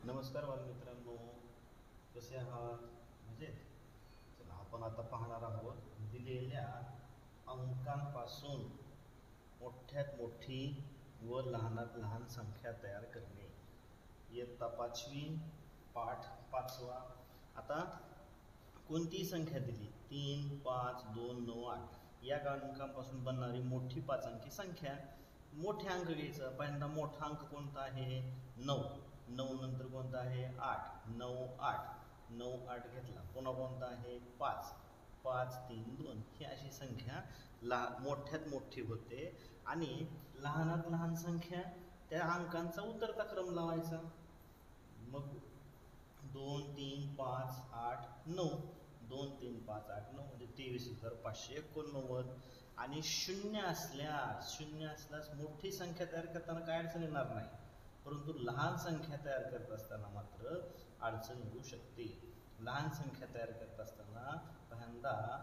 नमस्कार बालमित्रांनो, कसे आहात? मजेत? चला, आपण आता पाहणार आहोत दिलेल्या अंकांपासून मोठ्यात मोठी व लहानात लहान संख्या तयार करणे. इयत्ता 5वी, पाठ 5वा. आता कोणतीही संख्या दिली 3, 5, 2, 9, 8 या अंकांपासून बनणारी मोठी 5 अंकी संख्या. मोठे अंक घ्यायचा. पहिल्यांदा मोठा अंक कोणता आहे? 9. 9 नंतर कोणता आहे? 8. 9, 8. 9, 8 घेतला. पुन्हा कोणता आहे? 5. 5, 3, 2 ही अशी संख्या मोठ्यात मोठी होते. आणि लहानात लहान संख्या त्या अंकांचा उतरता क्रम लावायचा. मग 2, 3, 5, 8, 9. 2, 3, 5, 8, 9 म्हणजे 23,589. आणि शून्य असल्यास मोठी संख्या तयार करताना काय अडचण येणार नाही, परंतु लहान संख्या तयार करत असताना मात्र अडचण येऊ शकते. लहान संख्या तयार करत असताना पहिल्यांदा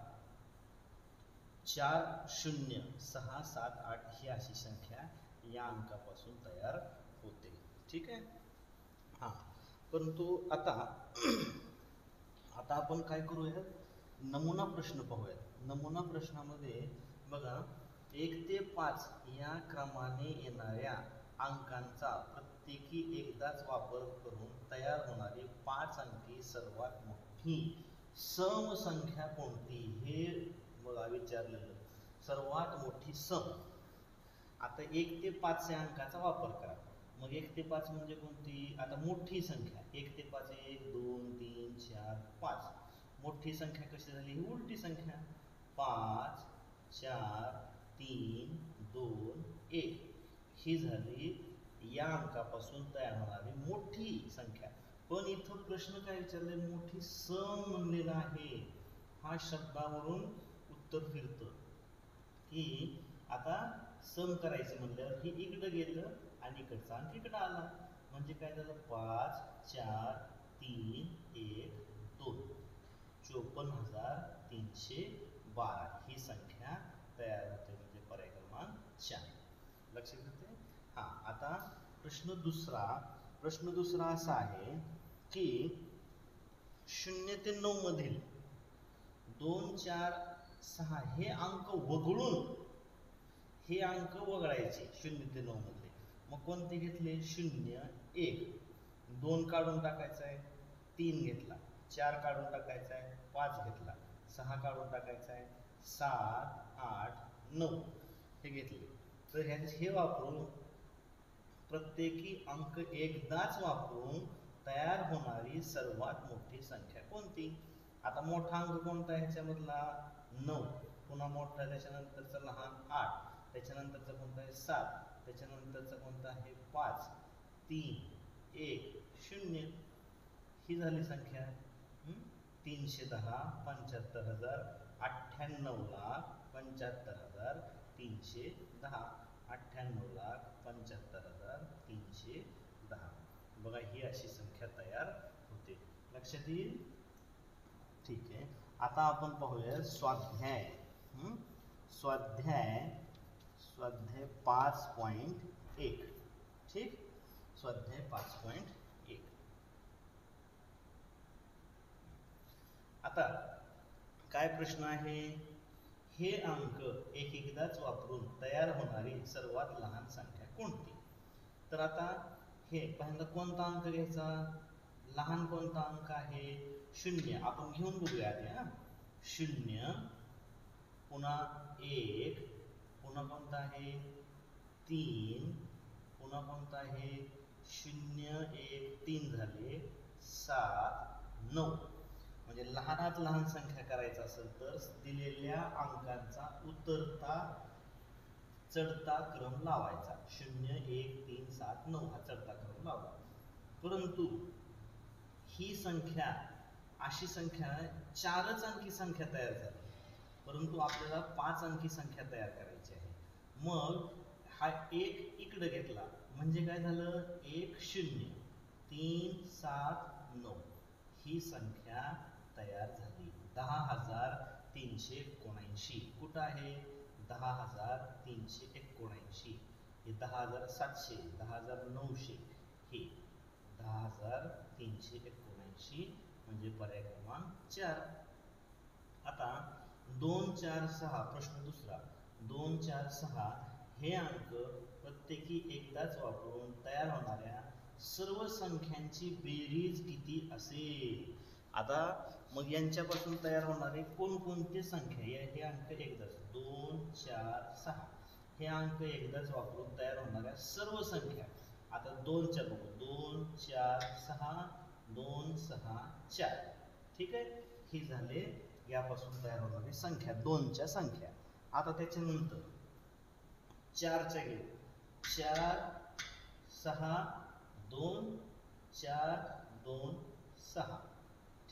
4, 0, 6, 7, 8 ही अशी संख्या या अंकापासून तयार होते. ठीक आहे. हां, परंतु आता आपण काय करूयात? नमुना प्रश्न पाहूयात. नमुना प्रश्नामध्ये बघा, 1 ते 5 या क्रमाने येणाऱ्या अंकांचा प्रत्येकी एकदाच वापर करून तयार होणारी 5 अंकी सर्वात मोठी सम संख्या कोणती? हे बघा विचारलेलं. सर्वात मोठी सम. आता 1 ते 5 या अंकाचा वापर करा. मग 1 ते 5 म्हणजे कोणती? आता मोठी संख्या 1 ते 5 1, 2, 3, 4, 5. मोठी संख्या कशी झाली? ही उलटी संख्या. 5, 4, 3, 2, 1 ही झाली या अंकापासून तयार होणारी मोठी संख्या. पण इथं प्रश्न काय विचारले? मोठी सम म्हणलेला आहे. हा शब्दावरून उत्तर फिरतं की आता सम करायचं म्हणल्यावर हे इकडं गेलं आणि इकडचा अंक इकडं आला. म्हणजे काय झालं? 5, 4, 3, 1, 2. 54,312 ही संख्या तयार होते. म्हणजे पर्याय क्रमांक 4. लक्षात येते? हा. आता प्रश्न दुसरा असा आहे की 0 ते 9 मधील 2, 4, 6 हे अंक वगळायचे. 0 ते 9 मधले मग कोणते घेतले? 0, 1. 2 काढून टाकायचा आहे, 3 घेतला. 4 काढून टाकायचा आहे, 5 घेतला. 6 काढून टाकायचा आहे, 7, 8, 9 हे घेतले. तर हे वापरून प्रत्येकी अंक एकदाच वापरून तयार होणारी सर्वात मोठी संख्या कोणती? आता मोठा अंक कोणता आहे ह्याच्यामधला? 9. पुन्हा मोठा त्याच्यानंतरचा लहान 8. त्याच्यानंतरचा कोणता आहे? 7. त्याच्यानंतरचा कोणता आहे? 5, 3, 1, 0 ही झाली संख्या. 310, 75,000, 98,75,310. 98,75,310. बघा, ही अशी संख्या तयार होते. लक्षात येईल? ठीक आहे. आता आपण पाहूया स्वाध्याय. स्वाध्याय 5.1. ठीक. स्वाध्याय 5.1. आता काय प्रश्न आहे? हे अंक एकदाच वापरून तयार होणारी सर्वात लहान संख्या कोणती? तर आता हे पहिल्यांदा कोणता अंक घ्यायचा? लहान कोणता अंक आहे? 0. आपण घेऊन बघूया आधी. 0, पुन्हा 1, पुन्हा कोणता आहे? 3, पुन्हा कोणता आहे? 0, 1, 3 झाले. 7, 9. म्हणजे लहानात लहान संख्या करायचं असेल तर दिलेल्या अंकांचा उतरता चढता क्रम लावायचा. 0, 1, 3, 7, 9 हा चढता क्रम लावला. परंतु ही संख्या अशी संख्या 4च अंकी संख्या तयार झाली, परंतु आपल्याला 5 अंकी संख्या तयार करायची आहे. मग हा 1 इकडे घेतला म्हणजे काय झालं? 1, 0, 3, 7, 9 ही संख्या तयार झाली. 10,379. कुठं आहे? 10,379. हे 10,700, 10,900 हे 10,000 6379 म्हणजे पर्याय क्रमांक 4. आता 2 4 6 प्रश्न दुसरा. 2 4 6 हे अंक प्रत्येकी एकदाच वापरून तयार होणाऱ्या सर्व संख्यांची बेरीज किती असेल? आता मग यांच्यापासून तयार होणारे कोणकोणते संख्या हे अंक एकदाच 2 4 6 हे अंक एकदाच वापरून तयार होणाऱ्या सर्व संख्या. आता 2च्या बघू 2 4 6 2 6 4. ठीक आहे, ही झाले यापासून तयार होणारी संख्या 2च्या संख्या. आता त्याच्यानंतर 4च्या घेऊ 4 6 2 4 2 6.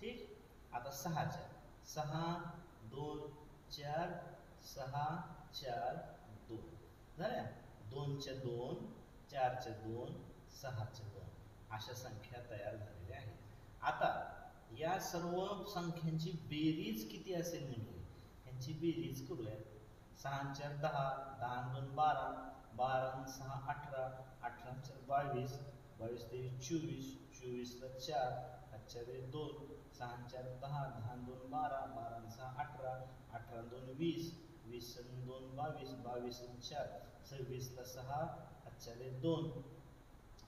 ठीक. आता 6च्या 6 2 4 6 4 2 झाल्या. 2च्या 2 4च्या 2 6च्या 2 अशा संख्या तयार झालेल्या आहेत. आता या सर्व संख्यांची बेरीज किती असेल म्हणजे यांची बेरीज करूया. 6 4 10 10 2 12 12 6 18 18 4 22 22 23 24 24 ला 4 4 2 6 4 10 10 2 12 12 6 18 18 2 20 20 2 22 22 4 26 ला 6 4 2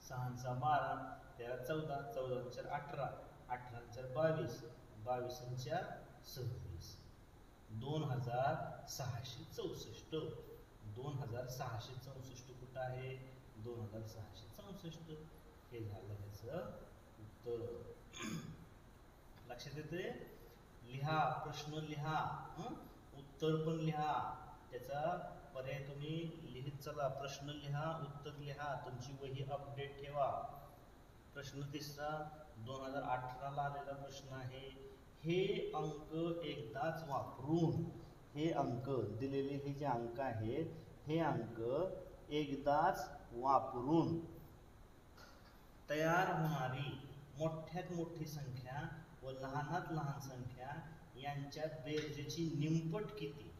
6 12 13 14 14 4 18 18 4 22 22 4 26 2664. 2664 कुठं आहे? 2664 हे झालं त्याचं उत्तर. लक्षात येते? लिहा, प्रश्न लिहा, उत्तर पण लिहा. त्याचा पर्याय तुम्ही लिहित चला. प्रश्न लिहा, उत्तर लिहा, तुमची वही अपडेट ठेवा. प्रश्न तिसरा 2018 ला आलेला प्रश्न आहे. हे अंक एकदाच वापरून, हे अंक दिलेले हे जे अंक आहेत हे अंक एकदाच वापरून तयार होणारी मोठ्यात मोठी संख्या व लहानात लहान संख्या यांच्यात बेरजेची निमपट किती?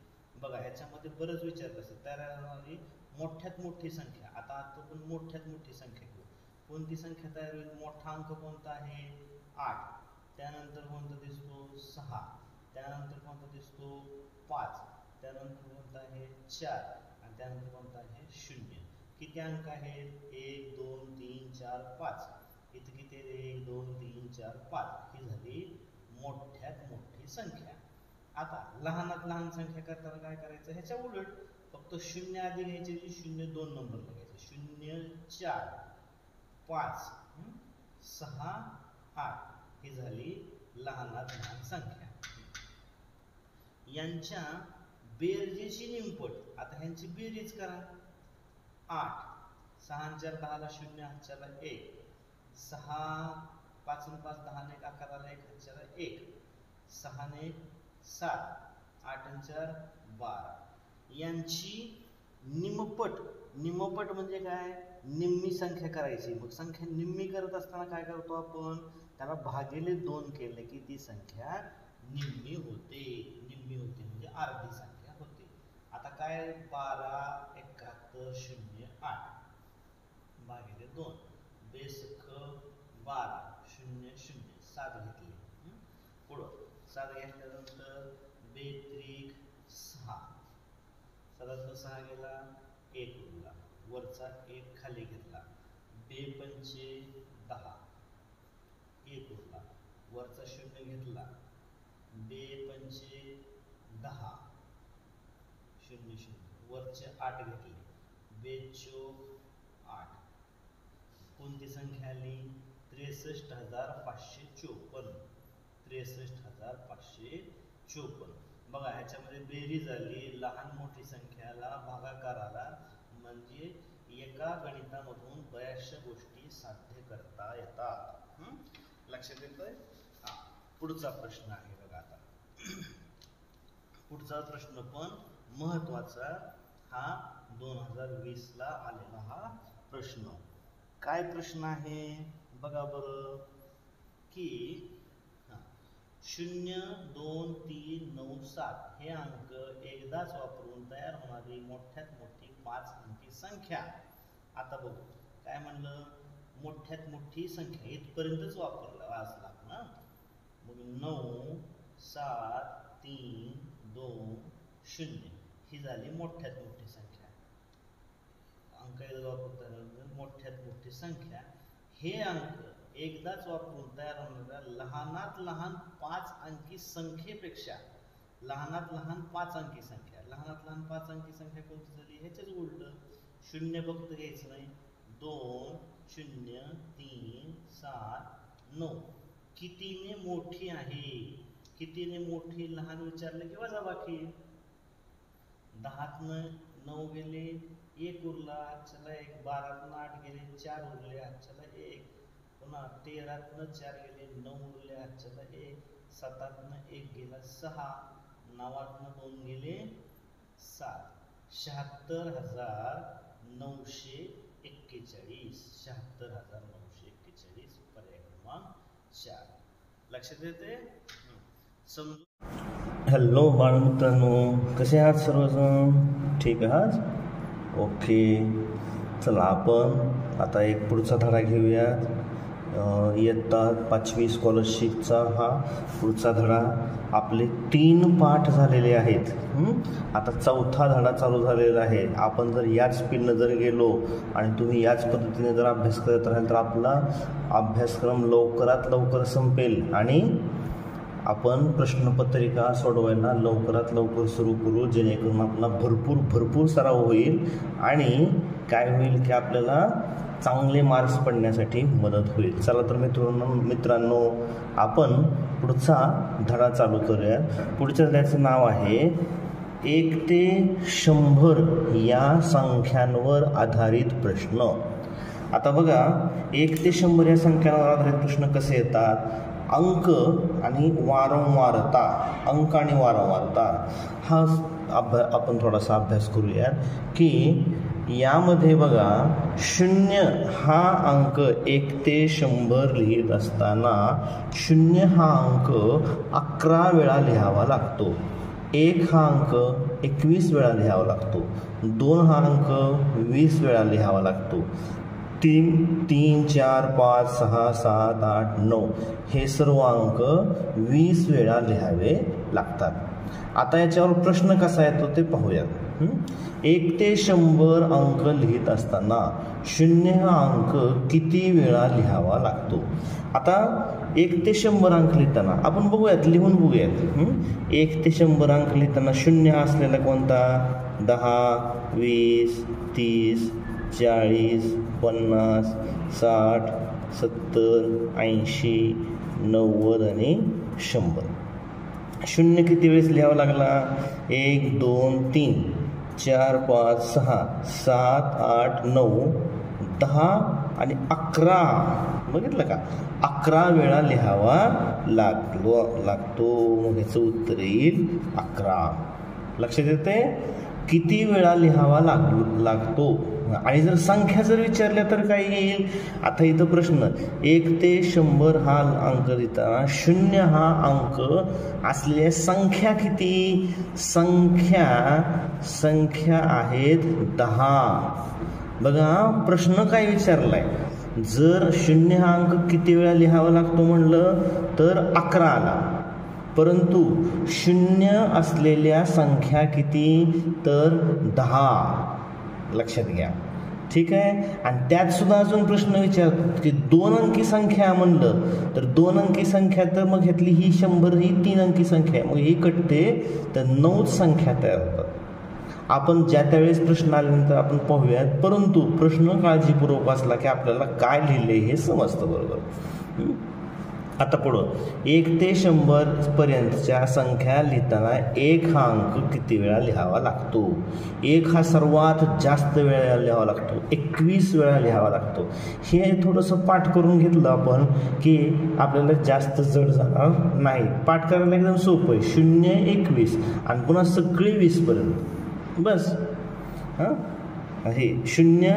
बघा ह्याच्यामध्ये बरंच विचारलं असेल. तयार होणारी मोठ्यात मोठी संख्या. आता आपण मोठ्यात मोठी संख्या घेऊ. कोणती संख्या तयार होईल? मोठा अंक कोणता आहे? 8. त्यानंतर कोणता दिसतो? 6. त्यानंतर कोणता दिसतो? 5. त्यानंतर कोणता आहे? 4. आणि त्यानंतर कोणता आहे? 0. किती अंक आहेत? 1 2 3 4 5. इथे किती आहे? 1 2 3 4 5. ही झाली मोठ्यात मोठी संख्या. आता लहानात लहान संख्या करताना काय करायचं? ह्याच्या उलट फक्त 0 आधी घ्यायचे, 0 2 नंबरला घ्यायचे. 0 4 5 6 8 ही झाली लहानात लहान संख्या. यांच्या बेरजेची निमपट. आता ह्यांची बेरीज करा. 8 6 4 10 ला 0 8 ला 1 6 5 5 10 1 11 ला 1 4 ला 1 6 ने 7 8 4 12. यांची निमपट. निमपट म्हणजे काय? निम्मी संख्या करायची. मग संख्या निम्मी करत असताना काय करतो आपण? त्याला भागिले 2 केले की ती संख्या निम्मी होते. निम्मी होते म्हणजे अर्धी संख्या होते. आता काय? 12 71 0 8 भागिले 2 बेसख 12 0 0 7 घेतले. पुढं 7 घेतल्यानंतर बेत्रिक 6 7 6 गेला 1 उरला. वरचा 1 खाली घेतला. बेपंचे 10 1 उरला. वरचा 0 घेतला. बेपंचे 10 0 0 वरचे 8 घेतले. बेचोक 8. कोणती संख्या आली? 63,554. 63,554. बघा ह्याच्यामध्ये बेरीज आली. लहान मोठी संख्याला भागाकार आला म्हणजे एका गणितामधून बऱ्याचशा गोष्टी साध्य करता येतात. लक्षात येतंय? पुढचा प्रश्न आहे बघा. आता पुढचा प्रश्न पण महत्वाचा. हा 2020 ला आलेला हा प्रश्न. काय प्रश्न आहे बघा बरं की 0 2 3 9 7 हे अंक एकदाच वापरून तयार होणारी मोठ्यात मोठी 5 अंकी संख्या. आता बघू काय म्हणलं? मोठ्यात मोठी संख्या इथपर्यंतच वाचला ना. मग 9 7 3 2 0 ही झाली मोठ्यात मोठी संख्या. अंक वापरताना मोठ्यात मोठी संख्या. हे अंक एकदाच वापरून तयार होणाऱ्या लहानात लहान 5 अंकी संख्येपेक्षा लहानात लहान 5 अंकी संख्या. लहानात लहान 5 अंकी संख्या कोणती झाली? ह्याच्याच उलट. शून्य फक्त घ्यायचं नाही. 2 0 3 7 9 कितीने मोठी आहे? कितीने मोठी? लहान विचारले की वजाबाकी. 10तनं 9 गेले, 1 उरला, चला 1. 12तनं 8 गेले, 4 उरले, चला 1. पुन्हा 13तनं 4 गेले, 9 उरले, चला 1. 7तनं 1 गेला, 6. 9तनं 2 गेले, 7. 76,941. 76,941 पर्याय क्रमांक 4. लक्षात येते? समजून. हॅलो बाळमित्रांनो, कसे आहात सर्वजण? ठीक आहात? ओके. चला आपण आता एक पुढचा धडा घेऊयात. इयत्ता 5वी स्कॉलरशिपचा हा पुढचा धडा. आपले 3 पाठ झालेले आहेत. आता 4था धडा चालू झालेला आहे. आपण जर याच स्पीडनं जर गेलो आणि तुम्ही याच पद्धतीने जर अभ्यास करत राहाल तर आपला अभ्यासक्रम लवकरात लवकर संपेल आणि आपण प्रश्नपत्रिका सोडवायला लवकरात लवकर सुरू करू, जेणेकरून आपला भरपूर सराव होईल आणि काय होईल की आपल्याला चांगले मार्क्स पडण्यासाठी मदत होईल. चला तर मित्रांनो आपण पुढचा धडा चालू करूया. पुढच्या धड्याचं नाव आहे 1 ते 100 या संख्यांवर आधारित प्रश्न. आता बघा 1 ते 100 या संख्यांवर आधारित प्रश्न कसे येतात? अंक आणि वारंवारता. अंक आणि वारंवारता हा आपण थोडासा अभ्यास करूया की यामध्ये बघा 0 हा अंक 1 ते 100 लिहित असताना 0 हा अंक 11 वेळा लिहावा लागतो. 1 हा अंक 21 वेळा लिहावा लागतो. 2 हा अंक 20 वेळा लिहावा लागतो. 3 4 5 6 7 8 9 हे सर्व अंक 20 वेळा लिहावे लागतात. आता याच्यावर प्रश्न कसा येतो ते पाहूया. 1 ते 100 अंक लिहित असताना 0 हा अंक किती वेळा लिहावा लागतो? आता 1 ते 100 अंक लिहिताना आपण बघूयात, लिहून बघूयात. 1 ते 100 अंक लिहिताना 0 असलेला कोणता? 10 20 30 40 50 60 70 80 90 आणि 100. 0 किती वेळेस लिहावा लागला? 1 2 3 4 5 6 7 8 9 10 आणि 11. बघितलं का? 11 वेळा लिहावा लागतो. मग याचं उत्तर येईल 11. लक्षात येते? किती वेळा लिहावा लागतो. आणि जर संख्या जर विचारल्या तर काय येईल? आता इथं प्रश्न 1 ते 100 हा अंक लिहिताना 0 हा अंक असलेल्या संख्या किती? संख्या आहेत 10. बघा प्रश्न काय विचारलाय. जर 0 हा अंक किती वेळा लिहावा लागतो म्हणलं तर 11 आला, परंतु 0 असलेल्या संख्या किती? तर 10. लक्षात घ्या. ठीक आहे. आणि त्यात सुद्धा अजून प्रश्न विचारतात की 2 अंकी संख्या म्हणलं तर 2 अंकी संख्या, तर मग घेतली ही 100 ही 3 अंकी संख्या, मग ही कटते तर 9 संख्या तयार होतात. आपण ज्या त्यावेळेस प्रश्न आल्यानंतर आपण पाहूयात, परंतु प्रश्न काळजीपूर्वक वाचला की आपल्याला काय लिहिले हे समजतं बरोबर. आता पुढं 1 ते 100 पर्यंतच्या संख्या लिहिताना 1 हा अंक किती वेळा लिहावा लागतो? 1 हा सर्वात जास्त वेळा लिहावा लागतो. 21 वेळा लिहावा लागतो. हे थोडंसं पाठ करून घेतलं आपण की आपल्याला जास्त जड जाणार नाही. पाठ करायला एकदम सोपं आहे. 0 21 आणि पुन्हा सगळे 20 पर्यंत बस. हां हे 0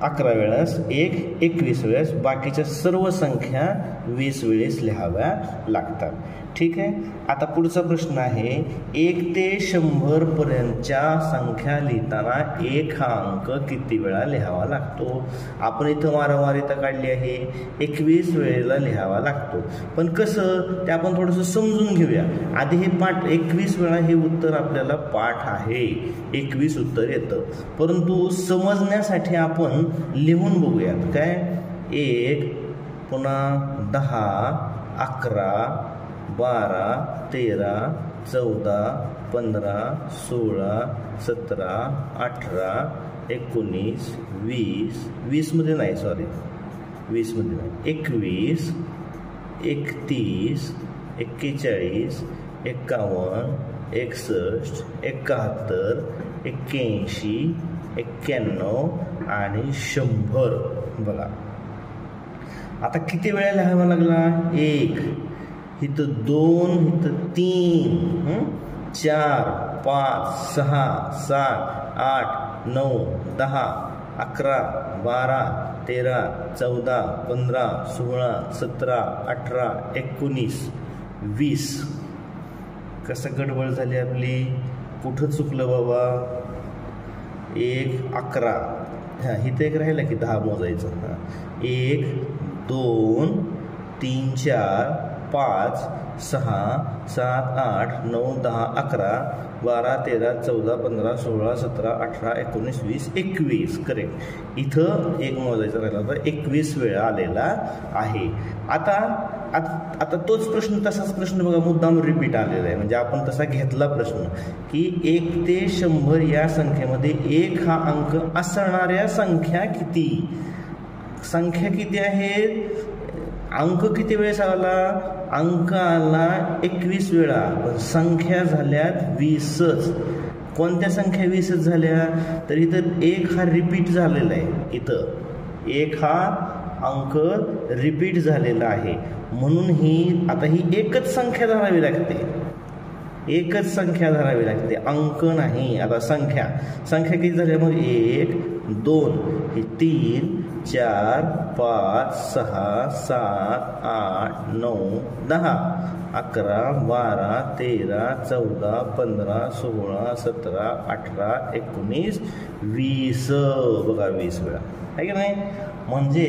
11 वेळेस, 1 21 वेळेस, बाकीच्या सर्व संख्या 20 वेळेस लिहाव्या लागतात. ठीक आहे. आता पुढचा प्रश्न आहे, 1 ते 100 पर्यंतच्या संख्या लिहिताना 1 हा अंक किती वेळा लिहावा लागतो? आपण इथं वारंवारिता काढली आहे, 21 वेळेला लिहावा लागतो. पण कसं ते आपण थोडंसं समजून घेऊया. आधी हे पाठ 21 वेळा, हे उत्तर आपल्याला पाठ आहे, 21 उत्तर येतं. परंतु समजण्यासाठी आपण लिहून बघूयात. काय? 1 पुन्हा 10 11 12 13 14 15 16 17 18 19 20 20 मध्ये नाही, सॉरी 20 मध्ये नाही, 21 31 41 51 61 71 81 91 आणि 100. बघा आता किती वेळा लिहावा लागला? 1, इथं 2, इथं 3, 4 5 6 7 8 9 10 11 12 13 14 15 16 17 18 19 20. कसं गडबड झाली आपली? कुठं चुकलं बाबा? 1 11, हां इथं एक राहिलं की 10 मोजायचं. 1 2 3 4 5 6 7 8 9 10 11 12 13 14 15 16 17 18 19 20 21. करेक्ट. इथं एक मोजायचं राहिला होता, 21 वेळा आलेला आहे. आता तोच प्रश्न, तसाच प्रश्न बघा मुद्दाम रिपीट आलेला आहे. म्हणजे आपण तसा घेतला प्रश्न की 1 ते 100 या संख्येमध्ये 1 हा अंक असणाऱ्या संख्या किती? संख्या किती आहेत? अंक किती वेळेस आला? अंक आला 21 वेळा, पण संख्या झाल्यात 20च. कोणत्या संख्या 20च झाल्या? तर इथं 1 हा रिपीट झालेला आहे. इथं 1 हा अंक रिपीट झालेला आहे, म्हणून ही एकच संख्या धरावी लागते. एकच संख्या धरावी लागते, अंक नाही. आता संख्या किती झाल्या मग? 1 2 3 4 5 6 7 8 9 10 11 12 13 14 15 16 17 18 19 20. बघा 20 वेळा आहे की नाही? म्हणजे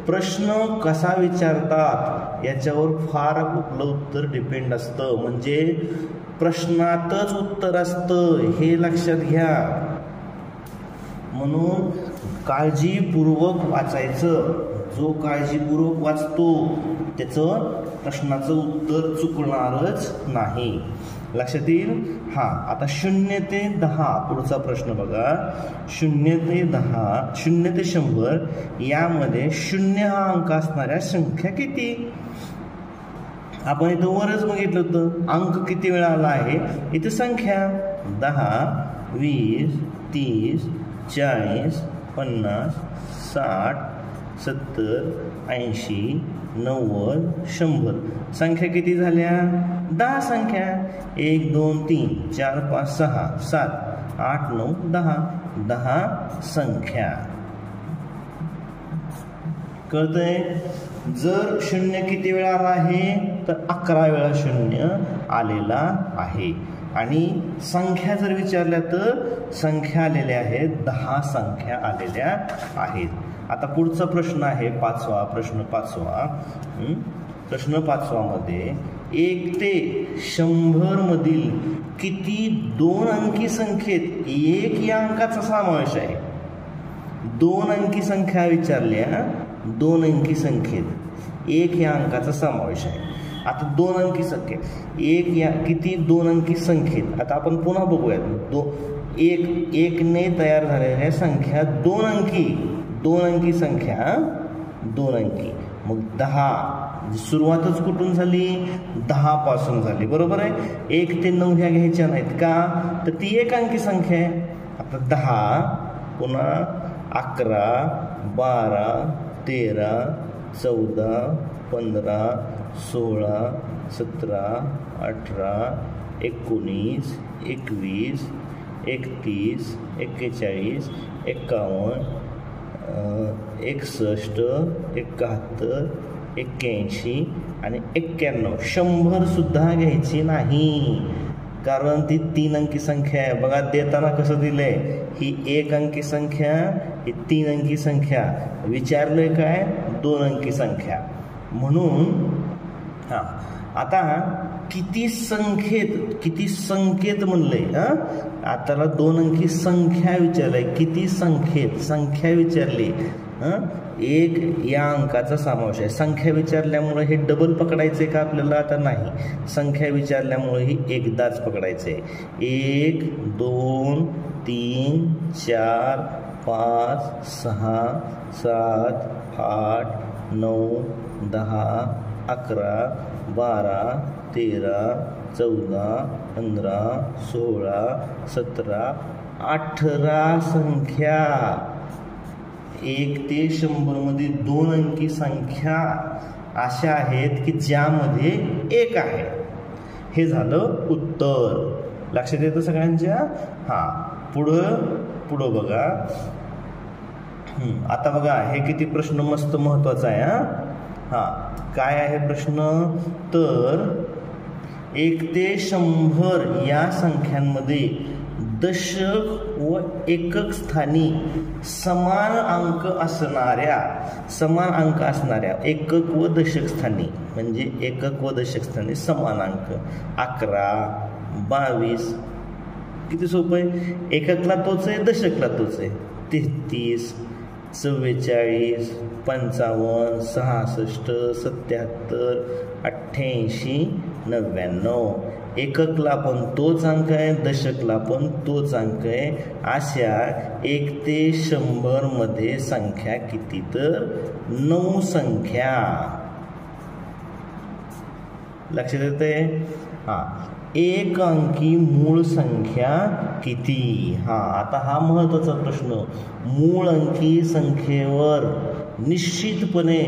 प्रश्न कसा विचारतात याच्यावर फार आपलं उत्तर डिपेंड असतं. म्हणजे प्रश्नातच उत्तर असतं, हे लक्षात घ्या. म्हणून काळजीपूर्वक वाचायचं. जो काळजीपूर्वक वाचतो त्याचं प्रश्नाचं उत्तर चुकणारच नाही. लक्षात येईल. आता 0 ते 10 पुढचा प्रश्न बघा. 0 ते 10, 0 ते 100 यामध्ये 0 हा अंक असणाऱ्या संख्या किती? आपण इथं वरच बघितलं होतं अंक किती वेळा आला आहे. इथं संख्या 10 20 30 40 50 60 70 80 90 100. संख्या किती झाल्या? 10 संख्या. 1 2 3 4 5 6 7 8 9 10. 10 संख्या. कळतंय? जर 0 किती वेळा आला आहे तर 11 वेळा 0 आलेला आहे. आणि संख्या जर विचारल्या तर संख्या आलेल्या आहेत, 10 संख्या आलेल्या आहेत. आता पुढचा प्रश्न आहे प्रश्न पाचवा मध्ये 1 ते 100 मधील किती 2 अंकी संख्येत 1 या अंकाचा समावेश आहे? 2 अंकी संख्या विचारल्या, 2 अंकी संख्येत 1 या अंकाचा समावेश आहे. आता 2 अंकी संख्या 1 या किती 2 अंकी संख्येत. आता आपण पुन्हा बघूयात. 1 ने तयार झालेल्या संख्या 2 अंकी संख्या 2 अंकी. मग 10 सुरुवातच कुठून झाली? 10 पासून झाली. बरोबर आहे. 1 ते 9 ह्या घ्यायच्या नाहीत का? तर ती 1 अंकी संख्या आहे. आता 10 पुन्हा 11 12 13 14 15 16 17 18 19 21 31 41 51 61, 71, 81 आणि 91. 100 सुद्धा घ्यायची नाही, कारण ती 3 अंकी संख्या आहे. बघा देताना कसं दिलंय, ही 1 अंकी संख्या, ही 3 अंकी संख्या, विचारलंय काय 2 अंकी संख्या. म्हणून आता किती संख्येत म्हणलंय. आता 2 अंकी संख्या विचारलंय, किती संख्या विचारली. एक या अंकाचा समावेश आहे. संख्या विचारल्यामुळे हे डबल पकडायचे का आपल्याला, आता नाही. संख्या विचारल्यामुळे ही एकदाच पकडायचे. 1, 2, 3, 4, 5, 6, 7, 8, 9, 10, 11, 12, 13, 14, 15, 16, 17, 18 संख्या. 1 ते 100 मध्ये 2 अंकी संख्या अशा आहेत की ज्यामध्ये 1 आहे. हे झालं उत्तर. लक्षात येतं सगळ्यांच्या. पुढं बघा. आता बघा हे किती प्रश्न मस्त महत्वाचा आहे. काय आहे प्रश्न, तर 1 ते 100 या संख्यांमध्ये दशक व एकक स्थानी समान अंक असणाऱ्या एकक व दशक स्थानी, म्हणजे एकक व दशक स्थानी समान अंक 11, 22. किती सोपं आहे. एककला तोच आहे, दशकला तोच आहे. 33, 44, 55, 66, 77, 88, 99. एककला पण तोच अंक आहे, दशकला पण तोच अंक आहे. अशा 1 ते 100 मध्ये संख्या किती, तर 9 संख्या. लक्षात येते. एक अंकी मूळ संख्या किती. आता हा महत्वाचा प्रश्न. मूळ अंकी संख्येवर निश्चितपणे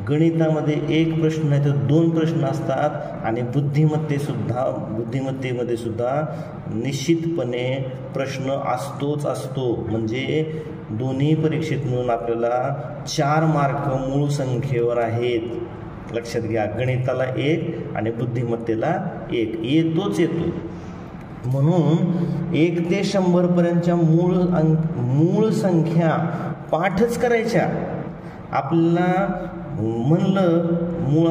गणितामध्ये 1 प्रश्न नाही तर 2 प्रश्न असतात, आणि बुद्धिमत्तेमध्ये सुद्धा निश्चितपणे प्रश्न असतो. म्हणजे दोन्ही परीक्षेत मिळून आपल्याला 4 मार्क मूळ संख्येवर आहेत. लक्षात घ्या. गणिताला 1 आणि बुद्धिमत्तेला 1 येतो. म्हणून 1 ते 100 पर्यंतच्या मूळ संख्या पाठच करायच्या. आपल्याला म्हणलं मूळ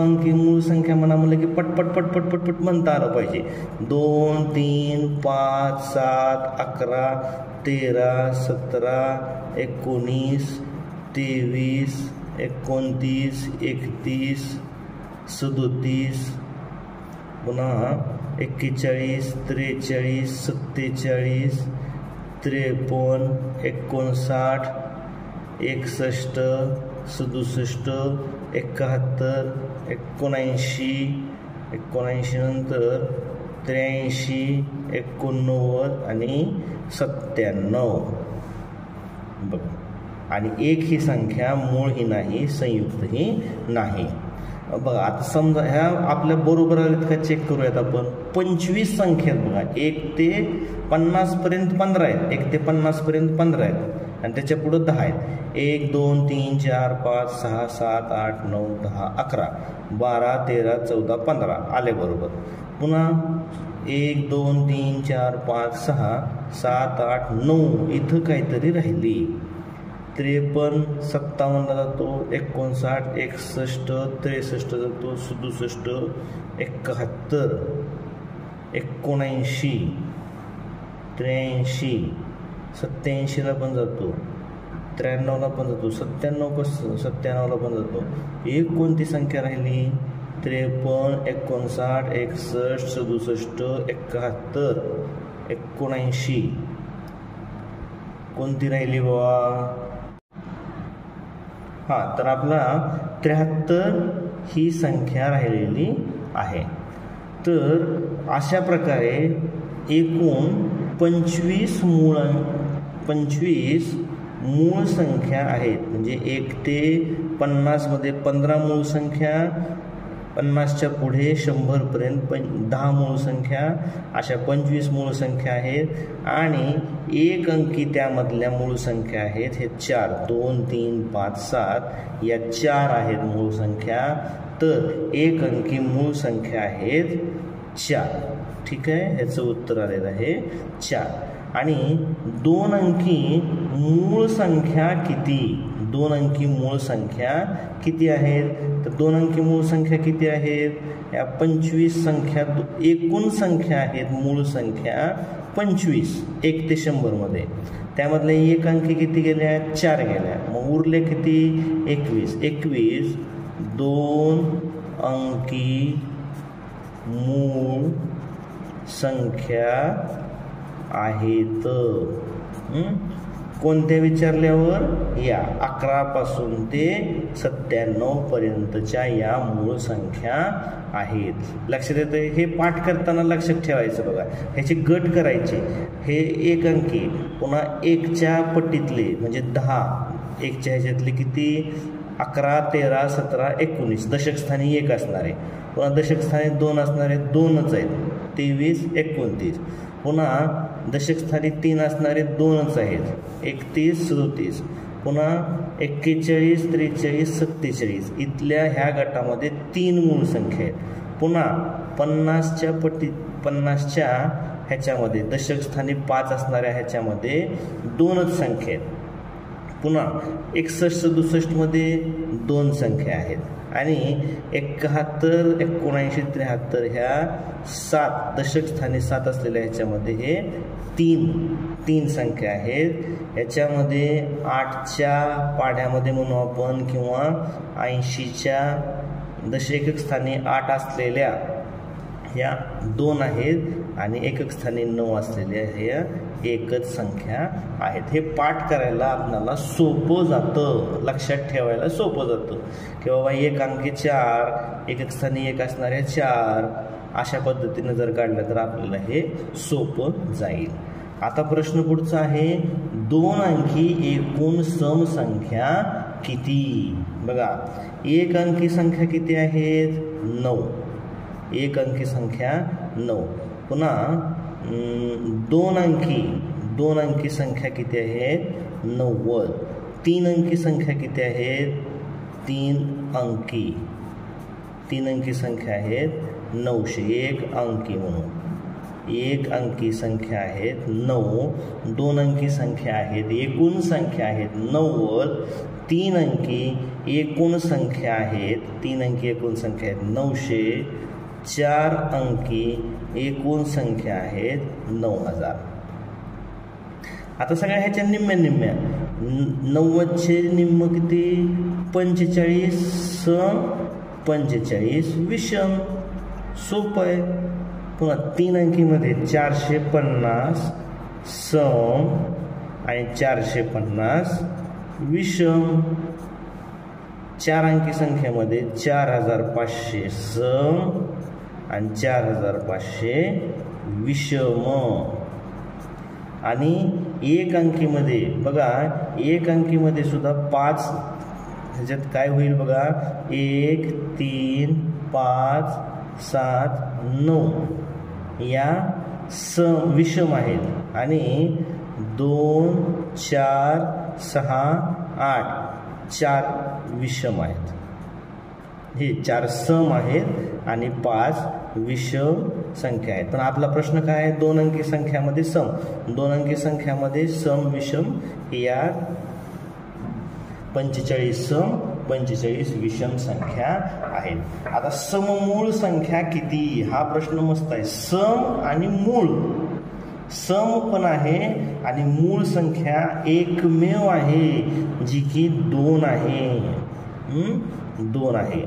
संख्या म्हणलं की पटपट म्हणता आलं पाहिजे. 2, 3, 5, 7, 11, 13, 17, 19, 23, 29, 31, 37, पुन्हा 41, 43, 47, 53, 59, 61, 67, 71, 79 नंतर 83, 89 आणि 97. बघा. आणि 1 ही संख्या मूळ ही नाही, संयुक्त ही नाही. बघा आता समजा ह्या आपल्या बरोबर आलेत का चेक करूयात आपण. 25 संख्या बघा. 1 ते 50 पर्यंत 15 आहेत. 1 ते 50 पर्यंत 15 आहेत आणि त्याच्या पुढे 10 आहेत. 1, 2, 3, 4, 5, 6, 7, 8, 9, 10, 11, 12, 13, 14, 15 आले बरोबर. पुन्हा 1, 2, 3, 4, 5, 6, 7, 8, 9 इथं काहीतरी राहिली. 53, 57 जातो, 59, 61, 63 जातो, 67, 71, 79, 83, 87ला पण जातो, 93ला पण जातो, 97ला पण जातो. एक कोणती संख्या राहिली. 53, 59, 61, 67, 71, 79 कोणती राहिली बाबा. तर आपला 73 ही संख्या राहिलेली आहे. तर अशा प्रकारे एकूण 25 मूळ संख्या आहेत. म्हणजे 1 ते 50 मध्ये 15 मूळ संख्या, 50च्या पुढे 100 पर्यंत 10 मूळ संख्या, अशा 25 मूळ संख्या आहेत आणि एक अंकी त्यामधल्या मूळ संख्या आहेत हे 4, 2, 3, 5, 7 या 4 आहेत मूळ संख्या. तर एक अंकी मूळ संख्या आहेत 4. ठीक आहे, ह्याचं उत्तर आलेलं आहे 4. आणि 2 अंकी मूळ संख्या किती? 2 अंकी मूळ संख्या किती आहेत? तर 2 अंकी मूळ संख्या किती आहेत? या 25 संख्या एकूण संख्या आहेत मूळ संख्या 25 1 ते 100 मध्ये. त्यामधले एक अंकी किती गेल्या? 4 गेल्या. मग उरले किती? 21. 21 2 अंकी मूळ संख्या आहेत. कोणत्या विचारल्यावर? या 11 पासून ते 97 पर्यंतच्या या मूळ संख्या आहेत. लक्षात येतं? हे पाठ करताना लक्षात ठेवायचं बघा. ह्याचे गट करायचे. हे एक अंकी पुन्हा 1च्या पट्टीतले म्हणजे 10, 1च्या ह्याच्यातले किती? 11, 13, 17, 19. दशक स्थानी 1 असणार आहे. पुन्हा दशक स्थानी 2 असणार आहे, 2च आहेत. 23, 29. पुन्हा दशक स्थानी 3 असणारे 2च आहेत, 31, 37. पुन्हा 41, 43, 47. इथल्या ह्या गटामध्ये 3 मूळ संख्या आहेत. पुन्हा 50च्या पट्टी 50च्या ह्याच्यामध्ये दशक स्थानी 5 असणाऱ्या ह्याच्यामध्ये 2च संख्या आहेत. पुन्हा 61, 67 मध्ये 2 संख्या आहेत. आणि 71, 79, 73 ह्या 7 दशक स्थानी 7 असलेल्या ह्याच्यामध्ये हे 3 संख्या आहेत. ह्याच्यामध्ये 8च्या पाढ्यामध्ये म्हणू आपण किंवा 80च्या दशक स्थानी 8 असलेल्या ह्या 2 आहेत आणि एकक स्थानी 9 असलेल्या ह्या एकच संख्या आहेत. हे पाठ करायला आपल्याला सोपं जातं, लक्षात ठेवायला सोपं जातं की बाबा एक अंकी 4, एकक स्थानी 1 असणाऱ्या 4 अशा पद्धतीनं जर काढलं तर आपल्याला हे सोपं जाईल. आता प्रश्न पुढचा आहे 2 अंकी एकूण सम संख्या किती? बघा, एक अंकी संख्या किती आहेत? 9. एक अंकी संख्या 9. पुन्हा 2 अंकी संख्या किती आहेत? 90. 3 अंकी संख्या किती आहेत? 3 अंकी संख्या आहेत 900. एक अंकी म्हणून एक अंकी संख्या आहेत 9. 2 अंकी संख्या आहेत, एकूण संख्या आहेत 90. 3 अंकी एकूण संख्या आहेत, 3 अंकी एकूण संख्या आहेत 900. 4 अंकी एकूण संख्या आहेत 9000. आता सगळ्या ह्याच्या निम्म्या 90चे निम्म किती? 45 सम 45 विषम. सोपं आहे. पुन्हा 3 अंकीमध्ये 450 सम आणि 450 विषम. 4 अंकी संख्येमध्ये 4500 सम आणि 4500 विषम. आणि एक अंकीमध्ये बघा, एक अंकीमध्ये सुद्धा 5 ह्याच्यात काय होईल बघा? 1, 3, 5, 7, 9 या सम विषम आहेत. आणि 2, 4, 6, 8 4 विषम आहेत. हे 4 सम आहेत आणि 5 विषम संख्या आहेत. पण आपला प्रश्न काय आहे? 2 अंकी संख्यामध्ये सम. 2 अंकी संख्यामध्ये सम विषम या 45 सम 45 विषम संख्या आहेत. आता सममूळ संख्या किती? हा प्रश्न मस्त आहे. सम आणि मूळ. सम पण आहे आणि मूळ संख्या एकमेव आहे जी की 2 आहे. 2 आहे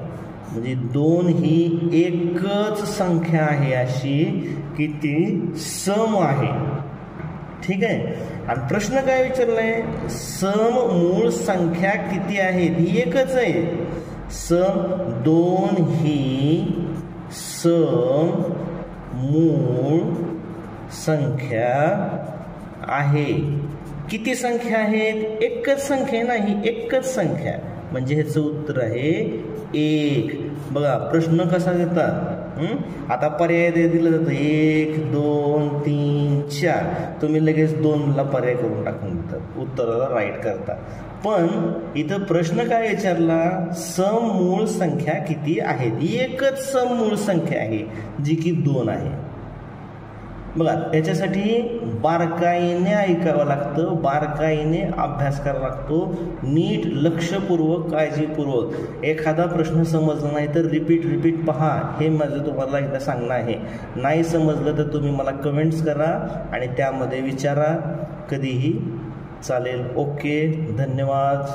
म्हणजे 2 ही एकच संख्या आहे अशी की ती सम आहे. ठीक आहे. आणि प्रश्न काय विचारलाय? सम मूळ संख्या किती आहेत? ही एकच आहे. सम 2 ही सम मूळ संख्या आहे. किती संख्या आहेत? एकच संख्या नाही, एकच संख्या. म्हणजे ह्याचं उत्तर आहे 1. बघा प्रश्न कसा देतात, आता पर्याय दिलं जातं 1 2 3 4, तुम्ही लगेच 2ला पर्याय करून टाकून देतात, उत्तराला राईट करता. पण इथं प्रश्न काय विचारला, सममूळ संख्या किती आहेत. एकच सममूळ संख्या आहे जी की 2 आहे. बघा त्याच्यासाठी बारकाईने ऐकावं लागतं, बारकाईने अभ्यास करावा लागतो, नीट लक्षपूर्वक काळजीपूर्वक. एखादा प्रश्न समजला नाही तर रिपीट पहा, हे माझं तुम्हाला एकदा सांगणं आहे. नाही समजलं तर तुम्ही मला कमेंट्स करा आणि त्यामध्ये विचारा, कधीही चालेल. ओके, धन्यवाद.